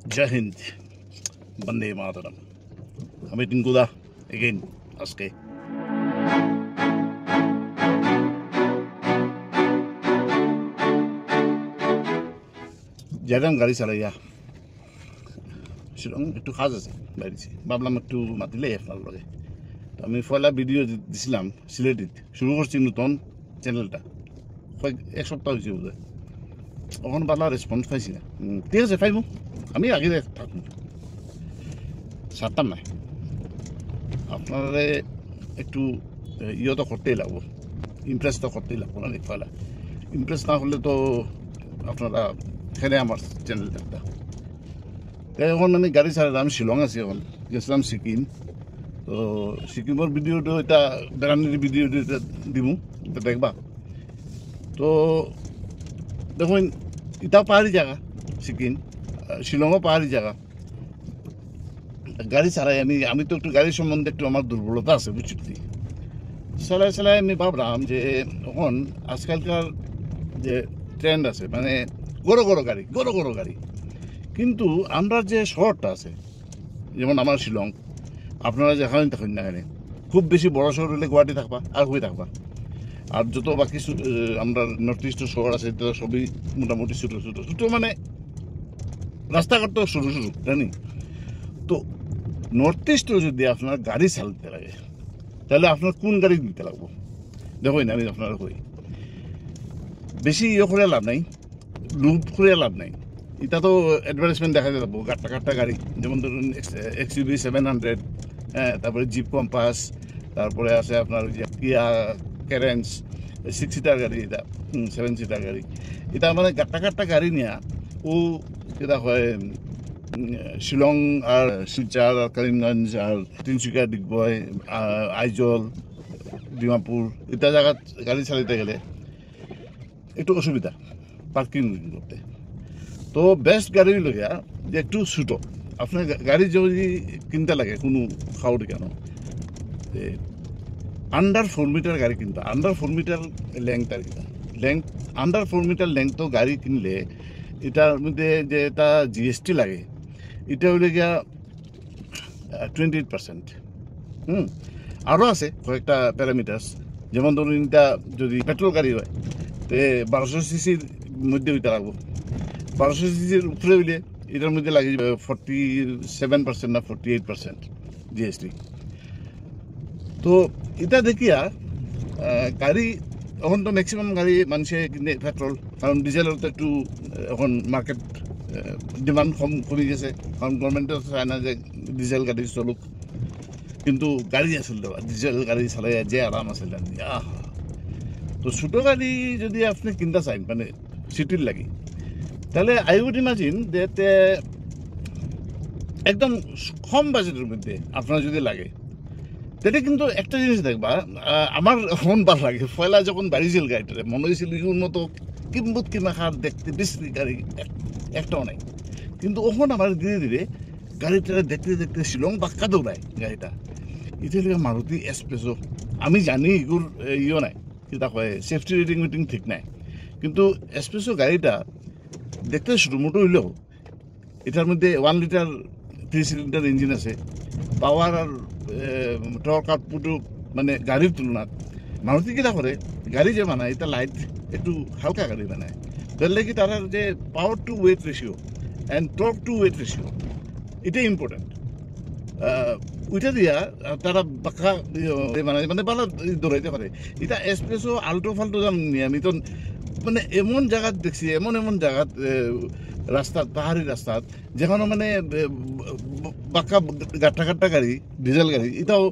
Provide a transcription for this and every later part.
जय हिंद, वंदे मातरम। हमें टिंकुदा अगेन आजके যেতাম গাড়ি চালাইয়া শিলং একটু কাজ আছে বাইরেছি, ভাবলাম একটু মাতিলে আপনার লগে। আমি পয়লা ভিডিও দিছিলাম সিলেটিত, শুরু করছি নতুন চ্যানেলটা, কয়েক এক সপ্তাহ হয়েছে বোধ হয়। ওখানে ভালো রেসপন্স পাইছি না। ঠিক আছে, পাইব, আমি আগে থাকুন, ছাড়তাম না। আপনারা একটু ইয়ে তো করতেই লাগবো, ইমপ্রেস তো করতেই লাগবো না। পয়লা ইমপ্রেস না হলে তো আপনারা এখানে আমার চ্যানেল একটা। এখন আমি গাড়ি ছাড়লাম, আমি শিলং আছি, এখন গেছিলাম সিকিম। তো সিকিমের ভিডিওটা এটা বেড়ানির ভিডিওটা এটা দিব, এটা দেখবা। তো দেখুন, এটাও পাহাড়ি জায়গা সিকিম, শিলংও পাহাড়ি জায়গা। গাড়ি চালাই আমি তো একটু গাড়ির সম্বন্ধে একটু আমার দুর্বলতা আছে, বুঝছি। চালাই আমি ভাবলাম যে এখন আজকালকার যে ট্রেন্ড আছে, মানে বড় গাড়ি, কিন্তু আমরা যে শহরটা আছে, যেমন আমার শিলং, আপনারা যেখানে থাকেন না এখানে, খুব বেশি বড় শহর হলে গুয়াহাটি থাকবা আর হয়ে থাকবা। আর যত বাকি আমরা নর্থ ইস্টের শহর আছে, এটা সবই মোটামুটি ছোটো, মানে রাস্তাঘাট তো সরু জানি। তো নর্থ ইস্টেও যদি আপনার গাড়ি চালাতে লাগে, তাহলে আপনার কোন গাড়ি দিতে লাগবো দেখুন। আমি আপনারা কই, বেশি ইয়ে করে লাভ নাই, লুপ করে লাভ নাই। এটা তো অ্যাডভার্টাইজমেন্ট দেখা যাবো গাট্টা গাড়ি, যেমন ধরুন XUV 700, হ্যাঁ, তারপরে জিপ কম্পাস, তারপরে আছে আপনার কিয়া ক্যারেন্স 6 সিটার গাড়ি, এটা 7 সিটার গাড়ি। এটা মানে গাট্টা গাড়ি নিয়ে ও যেটা হয় শিলং আর শিলচর আর করিমগঞ্জ আর তিনসুকিয়া, ডিগবয়, আইজল, ডিমাপুর এটা জায়গাত গাড়ি চালাতে গেলে একটু অসুবিধা পার্কিং করতে। তো বেস্ট গাড়ি লইয়া যে একটু ছোটো, আপনার গাড়ি যদি কিনতে লাগে কোনো খাওয়াটি কেন, আন্ডার 4 মিটার গাড়ি কিনতে, আন্ডার 4 মিটার লেংথ আর কি, আন্ডার 4 মিটার লেংথ গাড়ি কিনলে এটার মধ্যে যে এটা GST লাগে, এটা হইলে গিয়া 28%। আরও আছে কয়েকটা প্যারামিটার্স, যেমন ধরুন এটা যদি পেট্রোল গাড়ি হয়, তে 1200 সিসির মধ্যে হইতে লাগবো। 1200 সিসির উপরে হইলে এটার মধ্যে লাগে 47% না 48% GST। তো এটা দেখিয়া গাড়ি এখন তো ম্যাক্সিমাম গাড়ি মানুষে কিনে পেট্রোল, কারণ ডিজেলের তো একটু এখন মার্কেট ডিমান্ড কমে গেছে, কারণ গভর্নমেন্টও চায় না যে ডিজেল গাড়ি চলুক। কিন্তু গাড়ি আসল দেওয়া ডিজেল গাড়ি চালাই যে আরাম আসল। তো ছোটো গাড়ি যদি আপনি কিনতে চান, মানে সিটির লাগি, তাহলে আই উড ইমাজিন যে একদম কম বাজেটের মধ্যে আপনার যদি লাগে, তাহলে কিন্তু একটা জিনিস দেখবা, আমার মন ভালো লাগে। পয়লা যখন বাড়িছিল গাড়িটা, মনে হয়েছিল ইউর মতো কিম্বুত কিমাখার দেখতে বিশ্রী গাড়ি একটাও নাই। কিন্তু ওখানে আমার ধীরে ধীরে গাড়িটা দেখতে শিলং বাক্কা দৌড়ায় গাড়িটা। এটা হলে মারুতি এক্সপ্রেসো। আমি জানি এগুলো ইয়ে নাই, কিতা কয় সেফটি রেটিং ঠিক নাই, কিন্তু এক্সপ্রেসো গাড়িটা দেখতে ছোটো মোটো হইলেও এটার মধ্যে 1 লিটার 3 সিলিন্ডার ইঞ্জিন আছে। পাওয়ার আর টর্ক আউটপুটও মানে গাড়ির তুলনাত মারুতি কিটা করে, গাড়ি যে বানায় এটা লাইট একটু হালকা গাড়ি বানায়, তাহলে কি তার যে power to weight ratio and torque to weight ratio, এটা ইম্পর্টেন্ট। ওইটা দিয়া তারা বাঁকা মানে ভালো দৌড়াইতে পারে। এটা এক্সপ্রেসো আল্টো ফাল্টো জানি, আমি তো মানে এমন জায়গাত দেখছি, এমন জায়গাত রাস্তাত, পাহাড়ি রাস্তাত, যেখানে মানে বাঁকা গাট্টা গাড়ি, ডিজেল গাড়ি, এটাও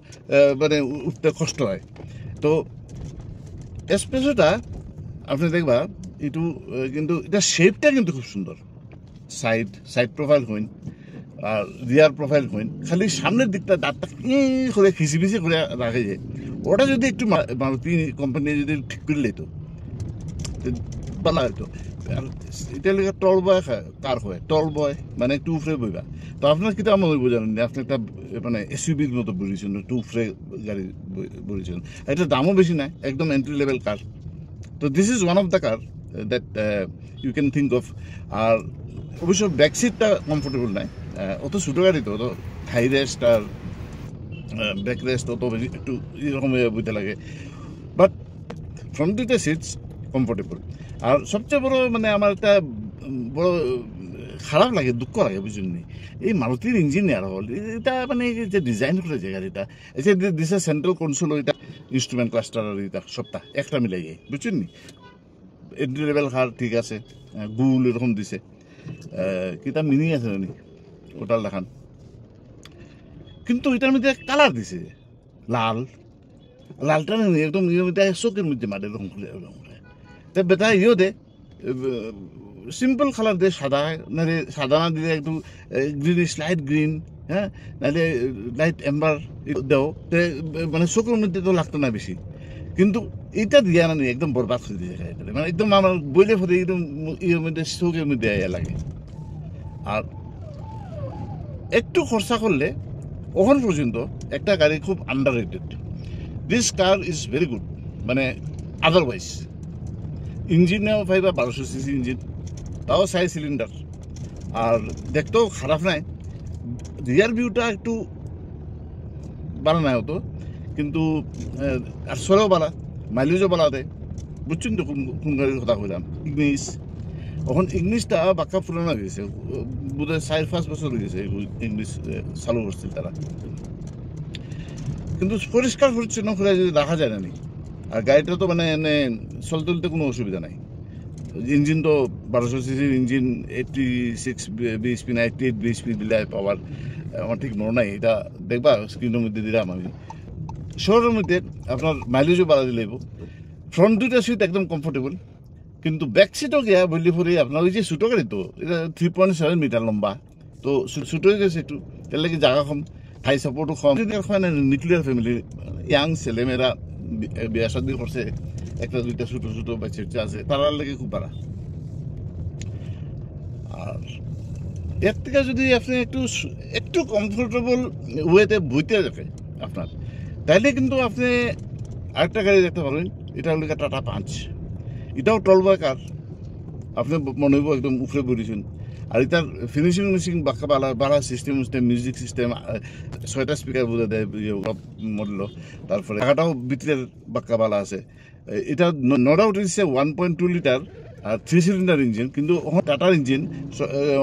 মানে উঠতে কষ্ট হয়। তো এক্সপ্রেসোটা আপনি দেখবা একটু, কিন্তু এটা শেপটা কিন্তু খুব সুন্দর। সাইড প্রোফাইল হইন আর রিয়ার প্রোফাইল হইন, খালি সামনের দিকটা দাঁতটা করে খিচিবিচি করে রাখে যায়। ওটা যদি একটু মারুতি কোম্পানি যদি ঠিক করে লইতো ভালো হইতো। আর এটা লেগে টল বয় কার হয়, টল বয় মানে একটু উফরে বইবা। তো আপনার কিন্তু আমার বোঝানো নেই, আপনি একটা মানে SUVর মতো বলেছেন, একটু উফরে গাড়ি বলেছেন। এটার দামও বেশি নাই, একদম এন্ট্রি লেভেল কার। তো this is one of the car that you can think of. আর অবশ্য ব্যাকসিটটা কমফোর্টেবল নাই, অত ছোটো গাড়ি তো, অত হাই রেস্ট আর ব্যাক রেস্ট অত বেশি একটু এরকম বইতে লাগে, বাট ফ্রন্ট দুইটা সিটস কমফোর্টেবল। আর সবচেয়ে বড় মানে আমার একটা বড় খারাপ লাগে, দুঃখ লাগে বুঝুননি, এই মারুতির ইঞ্জিনিয়ার হল এটা মানে যে ডিজাইন করেছে গাড়িটা, এই যে দিছে সেন্ট্রাল কনসোল, ওইটা ইনস্ট্রুমেন্ট ক্লাস্টার আর এটা সবটা একটা মিলাই যায় বুঝছেন নি। এন্ট্রি লেভেল কার ঠিক আছে, গুল এরকম দিছে, কিতা মিনিং আছে জানি ওটার দেখান, কিন্তু এটার মধ্যে কালার দিছে লাল, লালটা একদম চোখের মধ্যে মাঠে এরকম বেটা ইয়েও দে সিম্পল কালার দে, সাদা নাহলে সাদা না দিলে একটু গ্রিনিশ লাইট গ্রিন, হ্যাঁ, নাহলে লাইট এম্বার দেও, মানে চোখের মধ্যে তো লাগতো না বেশি, কিন্তু এটা দিয়া না একদম বরবাদ করে দিয়ে মানে একদম আমার বইলে ফলে একদম ইয়ের মধ্যে চোখের মধ্যে লাগে। আর একটু খরচা করলে ওখান পর্যন্ত একটা গাড়ি খুব under rated, this car is very good, মানে আদারওয়াইজ ইঞ্জিনেও পাইবা 1200 সিসি ইঞ্জিন, তাও 6 সিলিন্ডার, আর দেখতেও খারাপ নাই, রিয়ার ভিউটা একটু ভালো নাই হতো, কিন্তু আর সরেও বালা, মাইলেজও বালা দেয়, বুঝছেন তো কোন কোন গাড়ির কথা কইলাম, ইগনিস। এখন ইংলিশটা বাক্কা পুরানো হয়ে গেছে, বোধহয় 4-5 বছর হয়ে গেছে ইংলিশ চালু করছিল তারা, কিন্তু পরিষ্কার পরিচ্ছন্ন করে যদি রাখা যায় না নি, আর গাড়িটা তো মানে এনে চলতে চলতে কোনো অসুবিধা নাই, ইঞ্জিন তো 1200 সিসির ইঞ্জিন, 86 বিএসপি না 88 বিএসপি দিলে পাওয়ার, আমার ঠিক মনে নাই, এটা দেখবা স্ক্রিনের মধ্যে দিলাম আমি। শহরের মধ্যে আপনার মাইলেজও বাড়া দিলে, ফ্রন্ট দুইটা সিট একদম কমফোর্টেবল, কিন্তু ব্যাক সিটও গিয়া বললি পরে আপনার ওই যে ছোটো গাড়ি তো, এটা 3.7 মিটার লম্বা, তো ছোটো হয়ে গেছে একটু, এর লাগে জায়গা কম, হাই সাপোর্টও কম, নিউক্লিয়ার ফ্যামিলি, ইয়াং ছেলেমেয়েরা বিয়া শাদি করছে, একটা দুইটা ছোটো ছোটো বাচ্চা আছে, তারার লাগে খুব বাড়া। আর এর থেকে যদি আপনি একটু একটু কমফোর্টেবল ওয়েতে বইতে রাখে আপনার, তাইলে কিন্তু আপনি আরেকটা গাড়ি দেখতে পারবেন, এটা হলো টাটা পাঞ্চ, এটাও টলবয় কার, আপনি মনে হইব একদম উপরে বলেছেন, আর এটার ফিনিশিং বাক্কা বাড়া সিস্টেম, মিউজিক সিস্টেম, 6টা স্পিকার বোঝা দেয় মডেল, তারপরে টাকাটাও ভিতরের বাক্কা বালা আছে, এটা নো ডাউট ইটস 1.2 লিটার আর 3 সিলিন্ডার ইঞ্জিন, কিন্তু টাটার ইঞ্জিন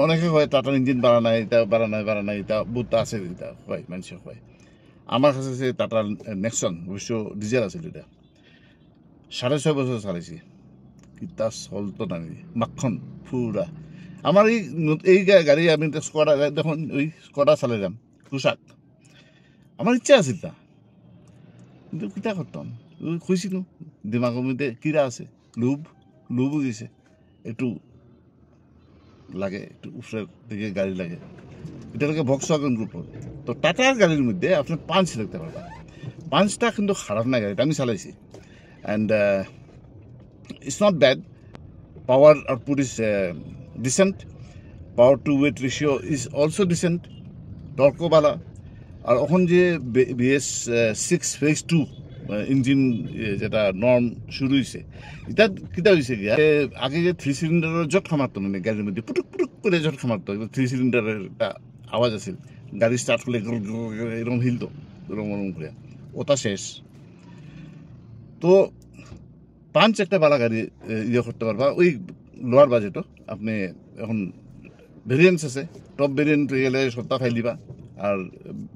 অনেকে হয় টাটার ইঞ্জিন বাড়া নাই, এটা বাড়া নাই, এটা বহুত আছে, এটা হয় মানুষের হয়। আমার কাছে টাটার নেক্সন অবশ্য ডিজেল আছে, এটা 6.5 বছর চালাইছি, কিতা চলতো না মাখন পুরা। আমার এই গাড়ি আমি স্কোয়াডা দেখুন, ওই স্কোয়াডা চালাইলাম পোশাক, আমার ইচ্ছা আছিল তা, কিন্তু কিতা করতাম, ওই খুঁজছিল দিমাগের মধ্যে কিরা আছে, লুবও গেছে, একটু লাগে, একটু উপরের দিকে গাড়ি লাগে, এটা লাগে ভক্সওয়াগন গ্রুপের। তো টাটার গাড়ির মধ্যে আপনি পাঞ্চ দেখতে পারবেন, পাঞ্চটা কিন্তু খারাপ না, গাড়িটা আমি চালাইছি, and it's not bad. Power output is decent. Power to weight ratio is also decent. Torque bala. আর এখন যে BS6 phase 2 ইঞ্জিন যেটা নর্ম শুরু হয়েছে, এটা কিতা হয়েছে গিয়া, আগে যে 3 সিলিন্ডারের জট খামারতো না গাড়ির মধ্যে, পুটুক পুটুক করে জট খামারতো, 3 সিলিন্ডারের একটা আওয়াজ আছে, গাড়ি স্টার্ট করলে এরকম হিলতো এরকম করে, ওটা শেষ। তো পাঞ্চ একটা বালা গাড়ি ইয়ে করতে পারবা, ওই লোয়ার বাজেটও আপনি এখন ভেরিয়েন্টস আছে, টপ ভেরিয়েন্টে গেলে সপ্তাহ ফাইল দিবা, আর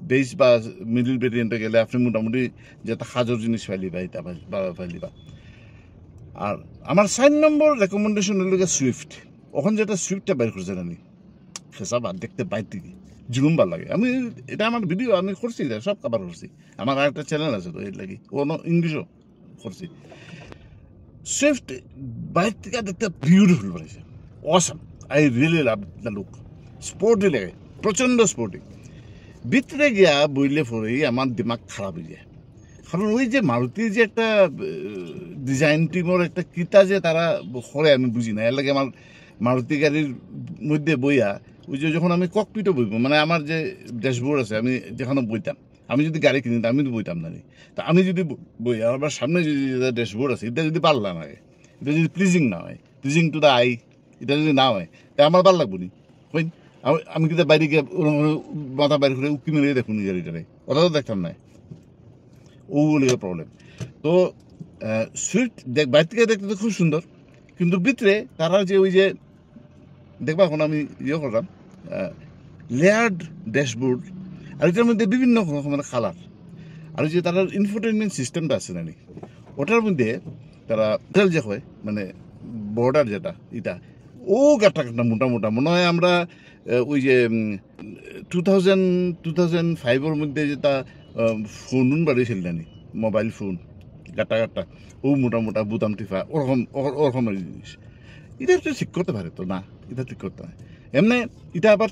বেস বা মিডিল ভেরিয়েন্টে গেলে আপনি মোটামুটি যেটা সাজর জিনিস ফাইলিবা, এটা ফাইলিবা। আর আমার 4 নম্বর রেকমেন্ডেশন হলো সুইফট, ওখান যেটা সুইফটটা বাইর করছে জানি, খেসা বাদ দেখতে বাইর থেকে জুলুম ভাল লাগে, আমি এটা আমার ভিডিও আমি করছি, সব কাবার করছি, আমার আর একটা চ্যানেল আছে তো এর লাগি, ও ইংলিশও করছি। সুইফট বাইর থেকে দেখতে বিউটিফুল বানিয়েছে, awesome, I really love the look, sporty লাগে, প্রচণ্ড স্পোর্টি। ভিতরে গিয়া বইলে পরেই আমার দিমাগ খারাপ হয়ে যায়, কারণ ওই যে মারুতির যে একটা ডিজাইন টিমের একটা কিতা যে তারা করে আমি বুঝি না, এর লাগে আমার মারুতি গাড়ির মধ্যে বইয়া, ওই যে যখন আমি ককপিটও বইব, মানে আমার যে ড্যাশবোর্ড আছে, আমি যেখানে বইতাম, আমি যদি গাড়ি কিনি আমি তো বইতাম না, তা আমি যদি বই আমার সামনে যদি ড্যাশবোর্ড আছে, এটা যদি পারলাম আগে, এটা যদি প্লিজিং না হয়, প্লিজিং টু দ্য আই, এটা যদি না হয় তা আমার ভালো লাগবো নি কইন আমি কিন্তু বাইরে গিয়ে মাথা বাইরে করে উকি মেরে দেখুন গাড়িটারে ওটা তো দেখতাম না ওগুলো প্রবলেম তো সুইফট বাইরে থেকে দেখতে তো খুব সুন্দর কিন্তু ভিতরে তারা যে ওই যে দেখবা এখন আমি ইয়ে করলাম লেয়ার্ড ড্যাশবোর্ড আর এটার মধ্যে বিভিন্ন রকমের কালার আর যে তার ইনফোটেনমেন্ট সিস্টেমটা আছে নানি ওটার মধ্যে তারা তেল যে হয় মানে বর্ডার যেটা এটা ও গাটা কাটা মোটা মোটা মনে হয় আমরা ওই যে 2005-এর মধ্যে যেটা ফোন বাড়িয়েছিল নানি মোবাইল ফোন গাটা গাটা ও মোটা মোটা বুতাম টিফা ওরকমের জিনিস এটা একটু ঠিক করতে পারে তো না এটা ঠিক করতে হয় এমনি এটা আবার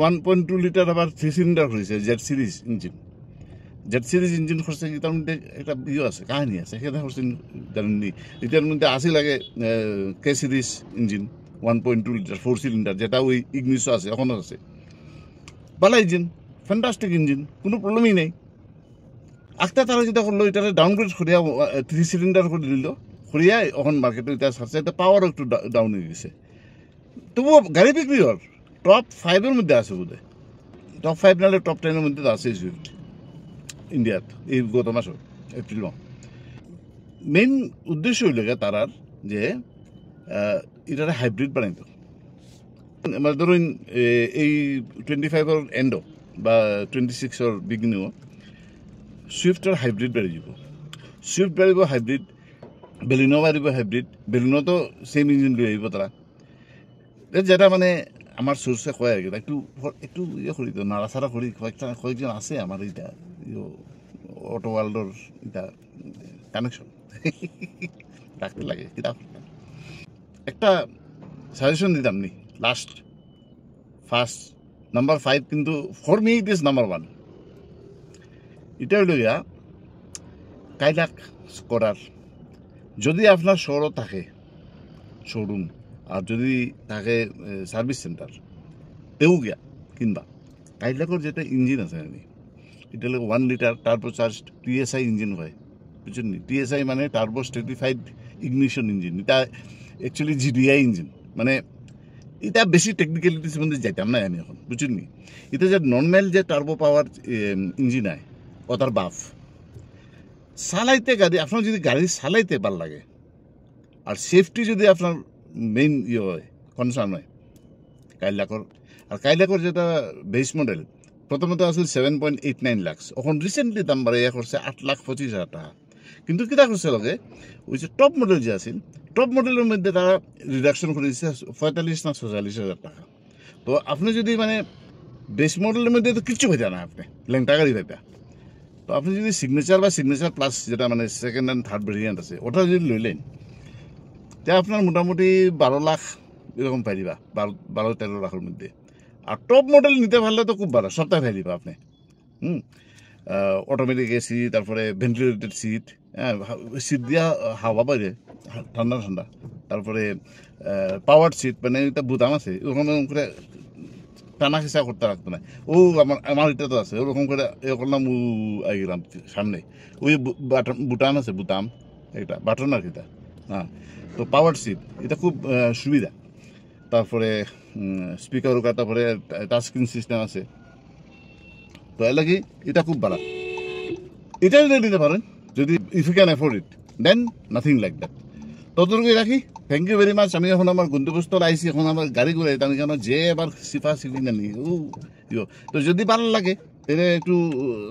1.2 লিটার আবার 3 সিলিন্ডার হয়েছে জেড সিরিজ ইঞ্জিন করছে তার মধ্যে একটা ইয়ে আছে কাহিনী আছে সেখানে করছে জানেননি এটার মধ্যে আসি লাগে কে সিরিজ ইঞ্জিন 1.2 লিটার 4 সিলিন্ডার যেটা ওই ইগনিসও আছে এখনও আছে ভালো ইঞ্জিন ফ্যান্টাস্টিক ইঞ্জিন কোনো প্রবলেমই নেই আখটা তারা যেটা করলো এটারে ডাউনগ্রেড করিয়া 3 সিলিন্ডার করে দিল করিয়া এখন মার্কেটে এটা ছাড়ছে এটা পাওয়ারও একটু ডাউন হয়ে গেছে তবুও গাড়ি বিক্রি হওয়ার টপ 5-এর মধ্যে আছে বোধহয় টপ 5 নাহলে টপ 10-এর মধ্যে আছে সুইফট ইন্ডিয়াত এই গত মাসে এপ্রিল মেইন উদ্দেশ্য হইল তারার যে এটারে হাইব্রিড বানাইতো মানে ধরুন এই 25-এর এন্ডো বা 26-এর বিগিনিংও সুইফটের হাইব্রিড বেড়ে যাব Swift বেড়িব hybrid Baleno বাড়িব hybrid Baleno তো সেম ইঞ্জিন লৈ আহিব তারা যেটা মানে আমার সোর্সে কয় আর কি একটু একটু ইয়ে করি তো নাড়াচাড়া করি কয়েকজন আছে আমার এইটা অটো ওয়ার্ল্ডর এটা কানেকশন রাখতে লাগে কিতাব একটা সাজেশন দিতাম নি লাস্ট ফার্স্ট নাম্বার 5 কিন্তু for me it is number 1 এটা হইল গিয়া কাইলাক করার যদি আপনার শহরও থাকে শোরুম আর যদি থাকে সার্ভিস সেন্টার তেও গিয়া কিনবা কাইলাকর যেটা ইঞ্জিন আছে নানি এটা হলো 1 litre turbo charge TSI engine হয় বুঝছেন নি TSI মানে টার্বো স্ট্রেটিফাইড ইগনিশন ইঞ্জিন এটা অ্যাকচুয়ালি GDI ইঞ্জিন মানে এটা বেশি টেকনিক্যালিটিস মধ্যে যাইতাম না আমি এখন বুঝছেন নি এটা যে নর্মাল যে টার্বো পাওয়ার ইঞ্জিন হয় ও তার বাফ চালাইতে গাড়ি আপনার যদি গাড়ি চালাইতে ভাল লাগে আর সেফটি যদি আপনার মেইন ইয়ে হয় কনসার্ন হয় কাইলাকর যেটা বেস মডেল প্রথমত আসলে 7.89 লাখ এখন রিসেন্টলি দাম বাড়াইয়া করছে 8,25,000 টাকা কিন্তু কিতা করছে লগে ওই যে টপ মডেল যে আছিল টপ মডেলের মধ্যে তারা রিডাকশন করে দিচ্ছে 45 না 46,000 টাকা তো আপনি যদি মানে বেস মডেলের মধ্যে তো কিচ্ছু পাইতা না আপনি ল্যাংটা গাড়ি পাইতা তো আপনি যদি সিগনেচার বা সিগনেচার প্লাস যেটা মানে সেকেন্ড অ্যান্ড থার্ড ভেরিয়েন্ট আছে ওটা যদি লইলেন তা আপনার মোটামুটি 12 লাখ এরকম পাই দিবা 12-13 লাখের মধ্যে আর টপ মডেল নিতে পারলে তো খুব ভালো সপ্তাহে পাই দিবা আপনি অটোমেটিক এসি তারপরে ভেন্টিলেটেড সিট হ্যাঁ সিট দিয়া হাওয়া বাইরে ঠান্ডা ঠান্ডা তারপরে পাওয়ার সিট মানে এটা বুতাম আছে ওরকম করে টানা খিসা করতে রাখতো না ও আমার এটা তো আছে ওরকম করে এ করলাম ও আই গেলাম সামনে ওই বুটাম আছে বুতাম এটা বাটন আর এটা হ্যাঁ তো পাওয়ার সিট এটা খুব সুবিধা তারপরে স্পিকার ওকা তারপরে টাচ স্ক্রিন সিস্টেম আছে তো এর লাগে এটা খুব ভালো এটা যদি নিতে পারেন যদি if you can afford it then nothing like that ততটুকুই রাখি থ্যাংক ইউ ভেরি মাচ আমি এখন আমার গন্তব্যস্থল আইসি এখন আমার গাড়ি করে আমি কেন যে এবার সিফা সিফি না নি ও তো যদি ভালো লাগে তাহলে একটু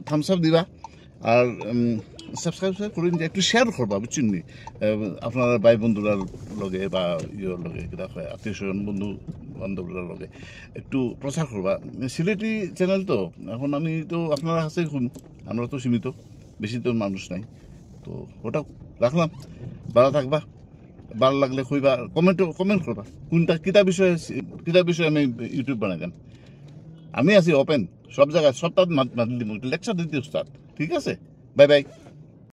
থামস আপ দিবা আর সাবস্ক্রাইব করে নিয়ে একটু শেয়ার করবা বুঝছেন নি আপনার ভাই বন্ধুরার লগে বা ইয়ের লগে কিনা হয় আত্মীয় স্বজন বন্ধু বান্ধবরার লগে একটু প্রচার করবা সিলেটি চ্যানেল তো এখন আমি তো আপনারা কাছে শুন আমরা তো সীমিত বেশি তো মানুষ নাই তো ওটা রাখলাম ভালো থাকবা ভালো লাগলে কইবা কমেন্ট করবা কোনটা কিতা বিষয়ে আমি ইউটিউব বানাই দেন আমি আছি ওপেন সব জায়গায় সপ্তাহ লেকচার দিতে উস্তাদ ঠিক আছে বাই বাই